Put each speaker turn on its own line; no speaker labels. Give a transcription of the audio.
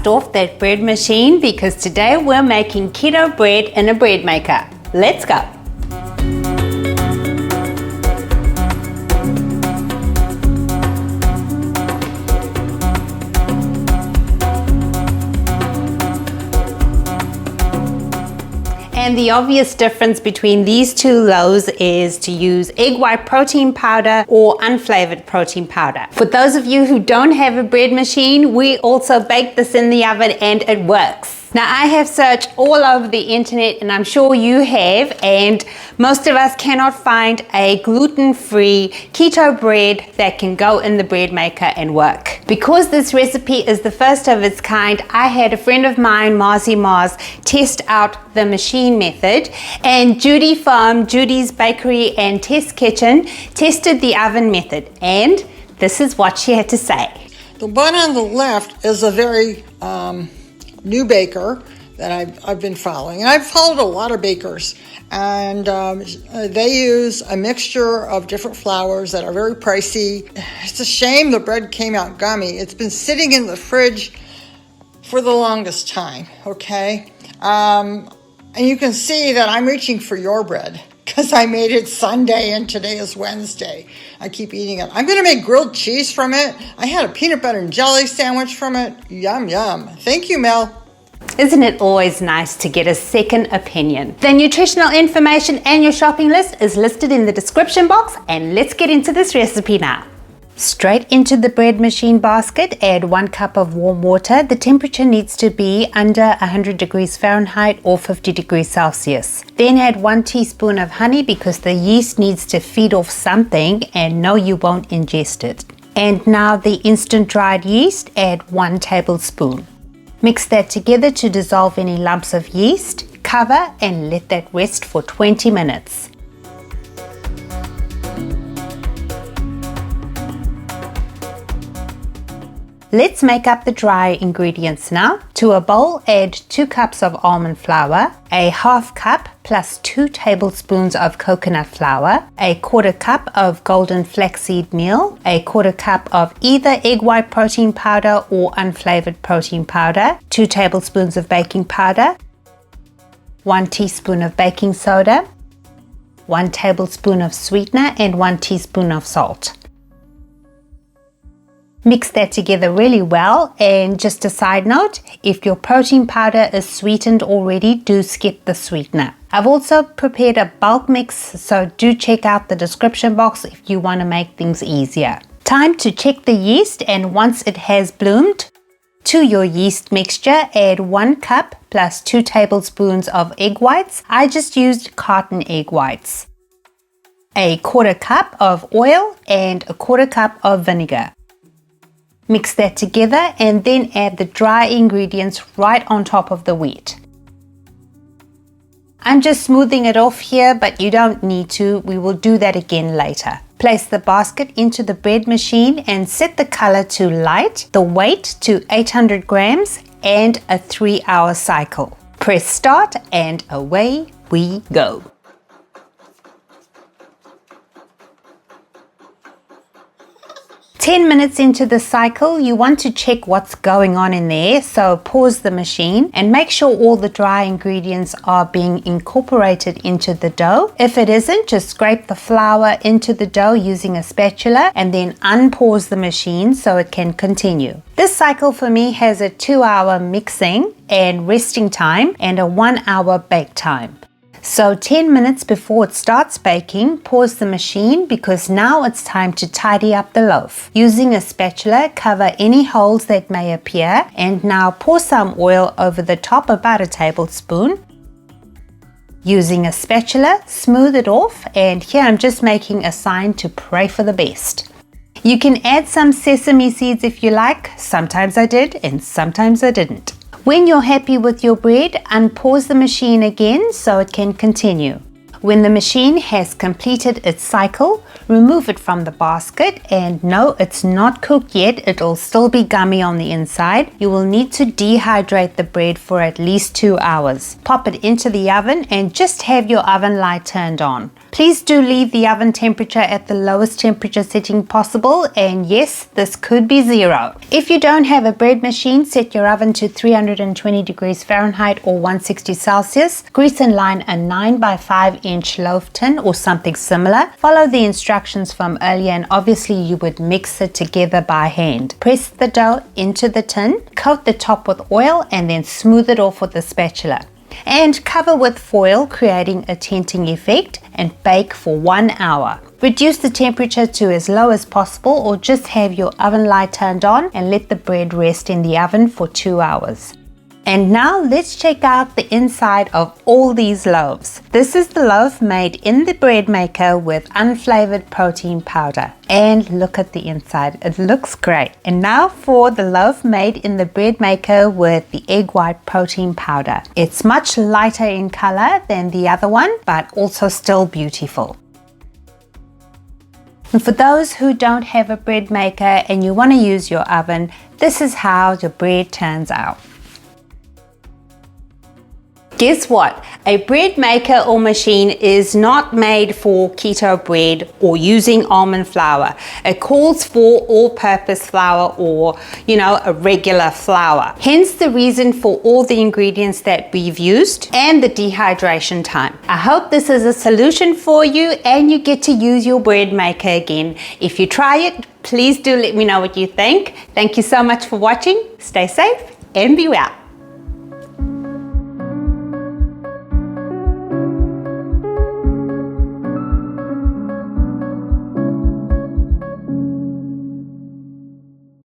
dust off that bread machine because today we're making keto bread in a bread maker. Let's go. And the obvious difference between these two loaves is to use egg white protein powder or unflavored protein powder. For those of you who don't have a bread machine, we also bake this in the oven and it works. Now I have searched all over the internet, and I'm sure you have, and most of us cannot find a gluten-free keto bread that can go in the bread maker and work. Because this recipe is the first of its kind, I had a friend of mine, Marzi Mars, test out the machine method, and Judy from Judy's Bakery and Test Kitchen tested the oven method, and this is what she had to say.
The one on the left is a very new baker that I've been following, and I've followed a lot of bakers, and they use a mixture of different flours that are very pricey. It's a shame the bread came out gummy. It's been sitting in the fridge for the longest time, okay? And you can see that I'm reaching for your bread because I made it Sunday and today is Wednesday. I keep eating it. I'm going to make grilled cheese from it. I had a peanut butter and jelly sandwich from it. Yum, yum. Thank you, Mel.
Isn't it always nice to get a second opinion? The nutritional information and your shopping list is listed in the description box, and let's get into this recipe now. Straight into the bread machine basket, add 1 cup of warm water. The temperature needs to be under 100 degrees Fahrenheit or 50 degrees Celsius. Then add 1 teaspoon of honey because the yeast needs to feed off something, and no, you won't ingest it. And now the instant dried yeast, add 1 tablespoon. Mix that together to dissolve any lumps of yeast. Cover and let that rest for 20 minutes. Let's make up the dry ingredients now. To a bowl, add 2 cups of almond flour, a half cup plus 2 tablespoons of coconut flour, a 1/4 cup of golden flaxseed meal, a 1/4 cup of either egg white protein powder or unflavored protein powder, 2 tablespoons of baking powder, 1 teaspoon of baking soda, 1 tablespoon of sweetener, and 1 teaspoon of salt. Mix that together really well, and just a side note, if your protein powder is sweetened already, do skip the sweetener. I've also prepared a bulk mix, so do check out the description box if you want to make things easier. Time to check the yeast, and once it has bloomed, to your yeast mixture, add 1 cup plus 2 tablespoons of egg whites. I just used Carton Egg Whites. A 1/4 cup of oil and a 1/4 cup of vinegar. Mix that together and then add the dry ingredients right on top of the wheat. I'm just smoothing it off here, but you don't need to. We will do that again later. Place the basket into the bread machine and set the color to light, the weight to 800 grams, and a 3-hour cycle. Press start and away we go. Ten minutes into the cycle, you want to check what's going on in there, so pause the machine and make sure all the dry ingredients are being incorporated into the dough. If it isn't, just scrape the flour into the dough using a spatula and then unpause the machine so it can continue. This cycle for me has a 2-hour mixing and resting time and a 1-hour bake time. So 10 minutes before it starts baking, pause the machine because now it's time to tidy up the loaf. Using a spatula, cover any holes that may appear, and now pour some oil over the top, about a tablespoon. Using a spatula, smooth it off, and here I'm just making a sign to pray for the best. You can add some sesame seeds if you like. Sometimes I did and sometimes I didn't. When you're happy with your bread, unpause the machine again so it can continue. When the machine has completed its cycle, remove it from the basket, and no, it's not cooked yet, it'll still be gummy on the inside. You will need to dehydrate the bread for at least 2 hours. Pop it into the oven and just have your oven light turned on. Please do leave the oven temperature at the lowest temperature setting possible, and yes, this could be 0. If you don't have a bread machine, set your oven to 320 degrees Fahrenheit or 160 Celsius. Grease and line a 9x5-inch loaf tin or something similar. Follow the instructions from earlier, and obviously you would mix it together by hand. Press the dough into the tin, coat the top with oil, and then smooth it off with a spatula. And cover with foil, creating a tenting effect, and bake for 1 hour. Reduce the temperature to as low as possible, or just have your oven light turned on and let the bread rest in the oven for 2 hours. And now let's check out the inside of all these loaves. This is the loaf made in the bread maker with unflavored protein powder. And look at the inside, it looks great. And now for the loaf made in the bread maker with the egg white protein powder. It's much lighter in color than the other one, but also still beautiful. And for those who don't have a bread maker and you want to use your oven, this is how your bread turns out. Guess what? A bread maker or machine is not made for keto bread or using almond flour. It calls for all-purpose flour or, a regular flour. Hence the reason for all the ingredients that we've used and the dehydration time. I hope this is a solution for you and you get to use your bread maker again. If you try it, please do let me know what you think. Thank you so much for watching. Stay safe and be well.